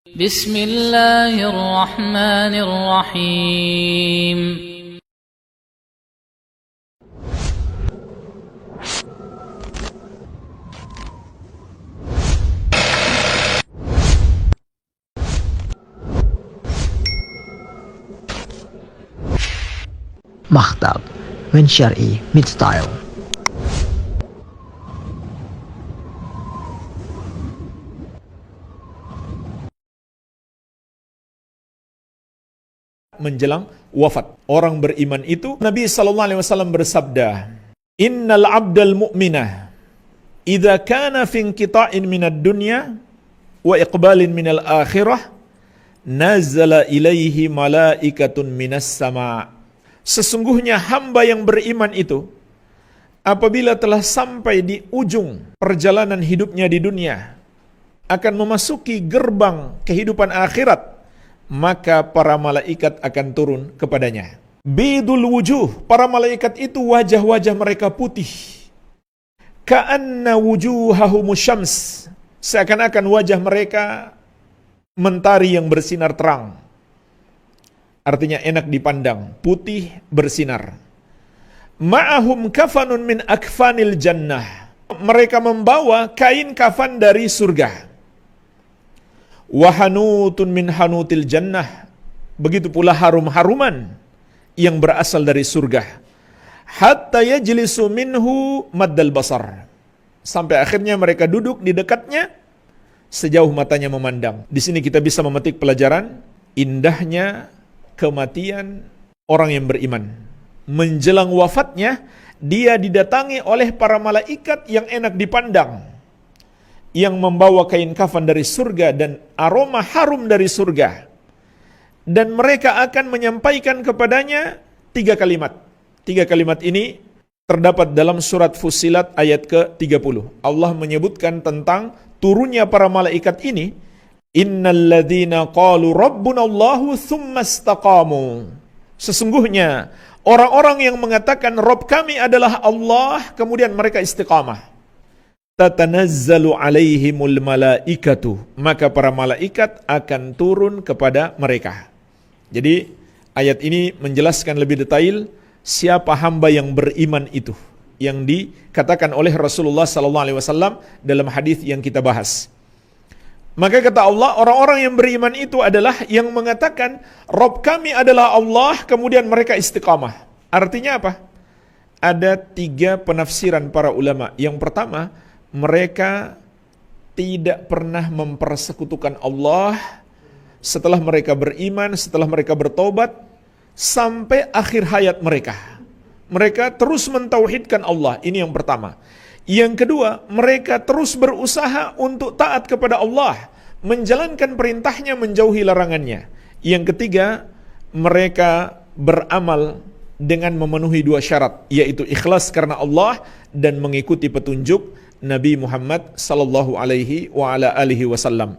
بسم الله الرحمن الرحيم. Maktab من شرعي mid style. Menjelang wafat orang beriman itu, Nabi SAW bersabda, Innal abdal mu'minah idza kana fi inqita'in minad dunya wa iqbalin minal akhirah nazala ilaihi malaikatun minas sama'. Sesungguhnya hamba yang beriman itu apabila telah sampai di ujung perjalanan hidupnya di dunia akan memasuki gerbang kehidupan akhirat, maka para malaikat akan turun kepadanya. Bidul wujuh, para malaikat itu wajah-wajah mereka putih. Ka'anna wujuhahumus syams, seakan-akan wajah mereka mentari yang bersinar terang. Artinya enak dipandang, putih bersinar. Ma'ahum kafanun min akfanil jannah, mereka membawa kain kafan dari surga. Wahanutun min hanutil jannah, begitu pula harum-haruman yang berasal dari surga. Hatta yajlisu minhu maddal basar, sampai akhirnya mereka duduk di dekatnya sejauh matanya memandang. Di sini kita bisa memetik pelajaran indahnya kematian orang yang beriman. Menjelang wafatnya dia didatangi oleh para malaikat yang enak dipandang, yang membawa kain kafan dari surga dan aroma harum dari surga. Dan mereka akan menyampaikan kepadanya 3 kalimat. 3 kalimat ini terdapat dalam surat Fussilat ayat ke-30. Allah menyebutkan tentang turunnya para malaikat ini. Innal ladzina qalu rabbunallahu tsumma istaqamu. Sesungguhnya orang-orang yang mengatakan Rabb kami adalah Allah, kemudian mereka istiqamah. Tatanazzalu alaihimul malaikatu, maka para malaikat akan turun kepada mereka. Jadi ayat ini menjelaskan lebih detail siapa hamba yang beriman itu, yang dikatakan oleh Rasulullah SAW dalam hadis yang kita bahas. Maka kata Allah, orang-orang yang beriman itu adalah yang mengatakan Rabb kami adalah Allah, kemudian mereka istiqamah. Artinya apa? Ada 3 penafsiran para ulama. Yang pertama, mereka tidak pernah mempersekutukan Allah setelah mereka beriman, setelah mereka bertobat, sampai akhir hayat mereka. Mereka terus mentauhidkan Allah, ini yang pertama. Yang kedua, mereka terus berusaha untuk taat kepada Allah, menjalankan perintahnya, menjauhi larangannya. Yang ketiga, mereka beramal dengan memenuhi 2 syarat, yaitu ikhlas karena Allah dan mengikuti petunjuk Nabi Muhammad sallallahu alaihi wa ala alihi wasallam.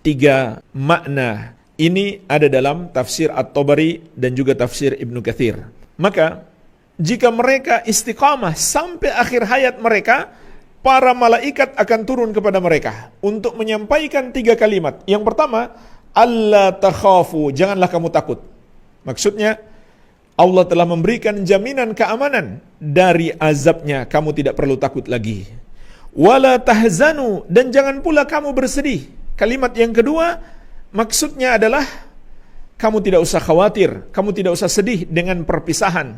3 makna ini ada dalam tafsir At-Tabari dan juga tafsir Ibnu Katsir. Maka jika mereka istiqamah sampai akhir hayat mereka, para malaikat akan turun kepada mereka untuk menyampaikan 3 kalimat. Yang pertama, alla takhafu, janganlah kamu takut. Maksudnya Allah telah memberikan jaminan keamanan dari azabnya, kamu tidak perlu takut lagi. Wala tahzanu, dan jangan pula kamu bersedih. Kalimat yang kedua maksudnya adalah kamu tidak usah khawatir, kamu tidak usah sedih dengan perpisahan,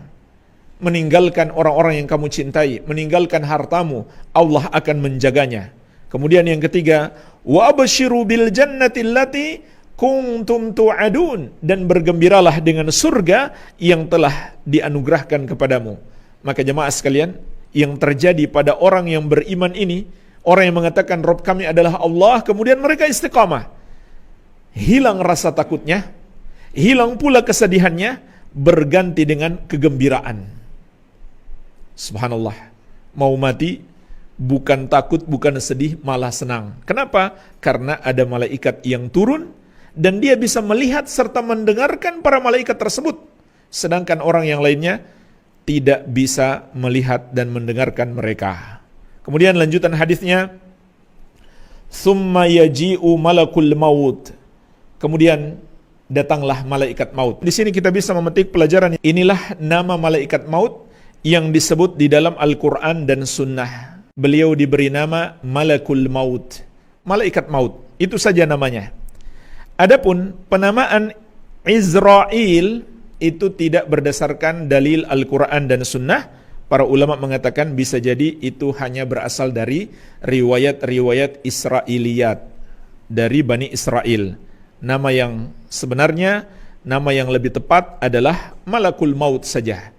meninggalkan orang-orang yang kamu cintai, meninggalkan hartamu, Allah akan menjaganya. Kemudian yang ketiga, wa absyiru bil jannati allati kuntum tu'adun, dan bergembiralah dengan surga yang telah dianugerahkan kepadamu. Maka jemaah sekalian, yang terjadi pada orang yang beriman ini, orang yang mengatakan Rabb kami adalah Allah, kemudian mereka istiqamah, hilang rasa takutnya, hilang pula kesedihannya, berganti dengan kegembiraan. Subhanallah, mau mati bukan takut, bukan sedih, malah senang. Kenapa? Karena ada malaikat yang turun dan dia bisa melihat serta mendengarkan para malaikat tersebut, sedangkan orang yang lainnya tidak bisa melihat dan mendengarkan mereka. Kemudian lanjutan hadisnya, summa yaji'u malakul maut Kemudian datanglah malaikat maut. Di sini kita bisa memetik pelajaran. Inilah nama malaikat maut yang disebut di dalam Al-Quran dan Sunnah. Beliau diberi nama Malakul Maut, malaikat maut. Itu saja namanya. Adapun penamaan Izrail itu tidak berdasarkan dalil Al-Quran dan Sunnah. Para ulama mengatakan bisa jadi itu hanya berasal dari riwayat-riwayat Israiliyat dari Bani Israel. Nama yang sebenarnya, nama yang lebih tepat adalah Malakul Maut saja.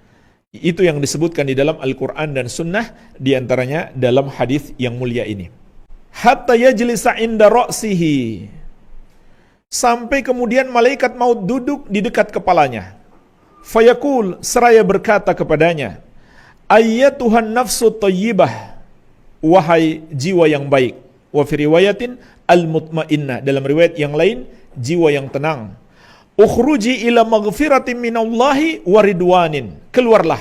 Itu yang disebutkan di dalam Al-Quran dan Sunnah, diantaranya dalam hadis yang mulia ini. Hatta yajlisa inda ra'sihi, sampai kemudian malaikat maut duduk di dekat kepalanya. Fayaqul, seraya berkata kepadanya, ayyatuhan nafsu thayyibah, wahai jiwa yang baik. Wa fi riwayatin al-mutmainnah, dalam riwayat yang lain jiwa yang tenang. Ukhruji ila maghfiratin minallahi wa ridwanin, keluarlah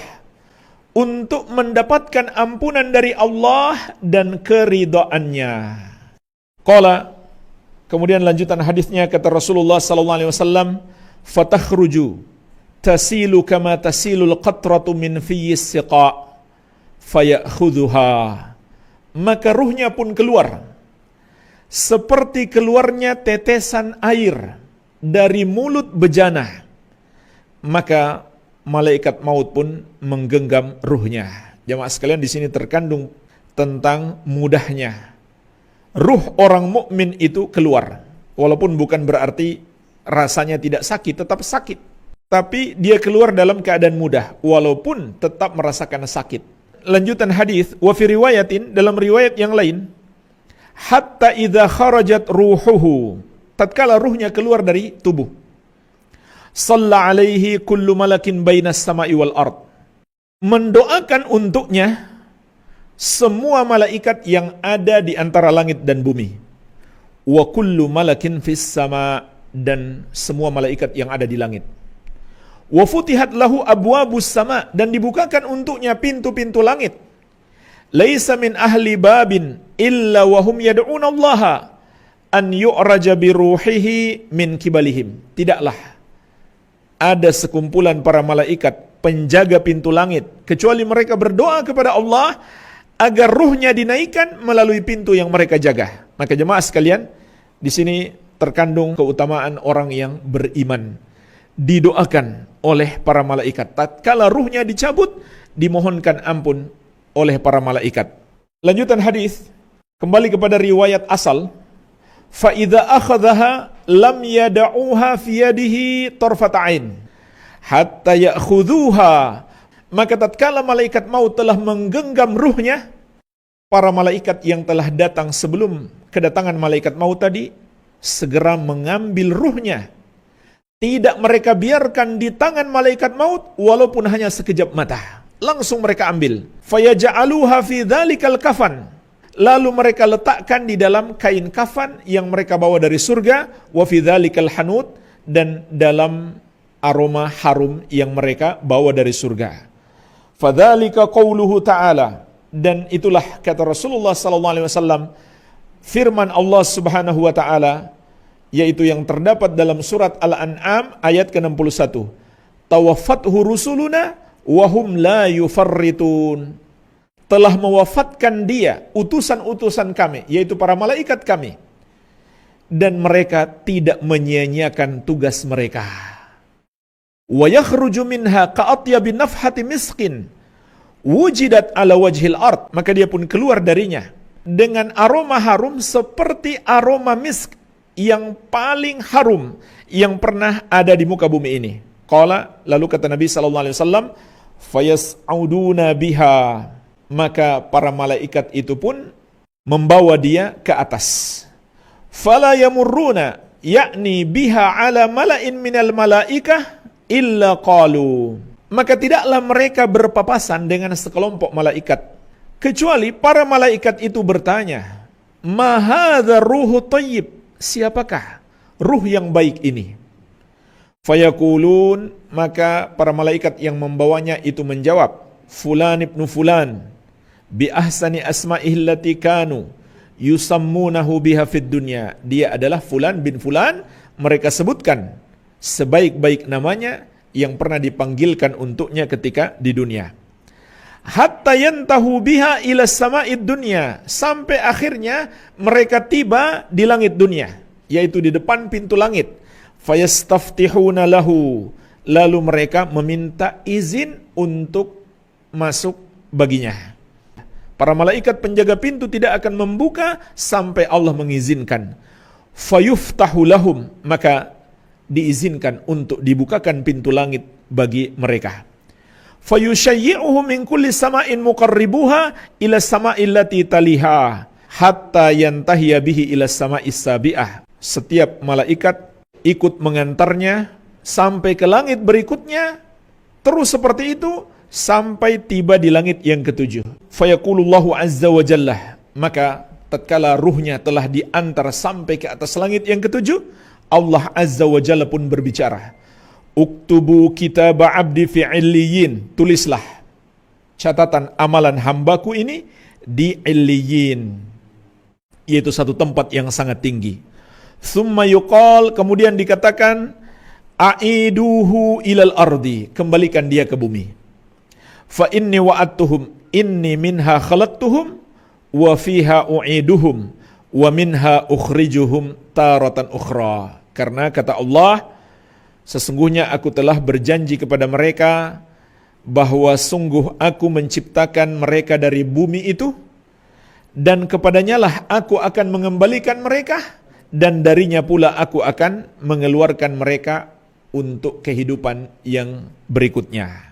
untuk mendapatkan ampunan dari Allah dan keridhaannya. Qala, kemudian lanjutan hadisnya kata Rasulullah sallallahu alaihi wasallam, fatakhruju tasilu kama tasilul qatratu min fiyyis siqa fayakhudhuha, maka ruhnya pun keluar seperti keluarnya tetesan air dari mulut bejana, maka malaikat maut pun menggenggam ruhnya. Jamaah sekalian, di sini terkandung tentang mudahnya ruh orang mukmin itu keluar. Walaupun bukan berarti rasanya tidak sakit, tetap sakit. Tapi dia keluar dalam keadaan mudah, walaupun tetap merasakan sakit. Lanjutan hadis, wa fi riwayatin, dalam riwayat yang lain, hatta idza kharajat ruhuhu, tatkala ruhnya keluar dari tubuh, shalla alaihi kullu malakin bainas sama'i wal ard, mendoakan untuknya semua malaikat yang ada di antara langit dan bumi. Wa kullu malakin fis sama, dan semua malaikat yang ada di langit. Wa futihat lahu abwabus sama, dan dibukakan untuknya pintu-pintu langit. Laisa min ahli babin illa wahum yad'una Allah an yu'raja bi ruhihi min kibalihim. Tidaklah ada sekumpulan para malaikat penjaga pintu langit kecuali mereka berdoa kepada Allah agar ruhnya dinaikkan melalui pintu yang mereka jaga. Maka jemaah sekalian, di sini terkandung keutamaan orang yang beriman. Didoakan oleh para malaikat. Tatkala ruhnya dicabut, dimohonkan ampun oleh para malaikat. Lanjutan hadis, kembali kepada riwayat asal. Fa idza akhadhaha lam yad'uha fi yadihi tarfata ain hatta ya'khudhuha, maka tatkala malaikat maut telah menggenggam ruhnya, para malaikat yang telah datang sebelum kedatangan malaikat maut tadi segera mengambil ruhnya. Tidak mereka biarkan di tangan malaikat maut walaupun hanya sekejap mata. Langsung mereka ambil. Fayaja'aluha fi dzalikal kafan. Lalu mereka letakkan di dalam kain kafan yang mereka bawa dari surga, wa fi dzalikal hanut, dan dalam aroma harum yang mereka bawa dari surga. Fadzalika qauluhu ta'ala, dan itulah kata Rasulullah sallallahu alaihi wasallam, firman Allah Subhanahu wa taala, yaitu yang terdapat dalam surat Al-An'am ayat ke-61. Tawaffathu rusuluna wa hum la yufarritun. Telah mewafatkan dia utusan-utusan kami, yaitu para malaikat kami, dan mereka tidak menyia-nyiakan tugas mereka. Wa yakhruju minha ka'atyabi nafhati miskin wujidat ala wajhil ard, maka dia pun keluar darinya dengan aroma harum seperti aroma misk yang paling harum yang pernah ada di muka bumi ini. Qala, lalu kata Nabi sallallahu alaihi wasallam, fayas'uduna biha, maka para malaikat itu pun membawa dia ke atas. Fala yamurruna, yakni biha ala mala'in minal malaikah illa qalu, maka tidaklah mereka berpapasan dengan sekelompok malaikat kecuali para malaikat itu bertanya, ma hadza ruhu thayyib, siapakah ruh yang baik ini? Fayaqulun, maka para malaikat yang membawanya itu menjawab, fulan ibnu fulan bi ahsani asma'ihi allati kanu yusammunahu biha fid dunya, dia adalah fulan bin fulan, mereka sebutkan sebaik-baik namanya yang pernah dipanggilkan untuknya ketika di dunia. Hatta yantahu biha ila sama'id dunya, sampai akhirnya mereka tiba di langit dunia, yaitu di depan pintu langit. Fayastaftihuna lahu, lalu mereka meminta izin untuk masuk baginya. Para malaikat penjaga pintu tidak akan membuka sampai Allah mengizinkan. Fayuftahu lahum, maka diizinkan untuk dibukakan pintu langit bagi mereka. Fayushayyi'uhu min kulli sama'in muqarribuha ila sama'il lati taliha hatta yantahiya bihi ila sama'is sabi'ah. Setiap malaikat ikut mengantarnya sampai ke langit berikutnya, terus seperti itu sampai tiba di langit yang ketujuh. Fayaqulullahu azza wa jalla, maka tatkala ruhnya telah diantar sampai ke atas langit yang ketujuh, Allah azza wa jalla pun berbicara, uktubu kitab abdi fi illiyin, tulislah catatan amalan hambaku ini di illiyin, yaitu satu tempat yang sangat tinggi. Thumma yuqal, kemudian dikatakan, aiduhu ilal ardi, kembalikan dia ke bumi. Fa inni wa'adtuhum inni minha khalaqtuhum wa fiha u'iduhum wa minha ukhrijuhum taratan ukhra. Karena kata Allah, sesungguhnya aku telah berjanji kepada mereka bahwa sungguh aku menciptakan mereka dari bumi itu, dan kepadanya lah aku akan mengembalikan mereka, dan darinya pula aku akan mengeluarkan mereka untuk kehidupan yang berikutnya.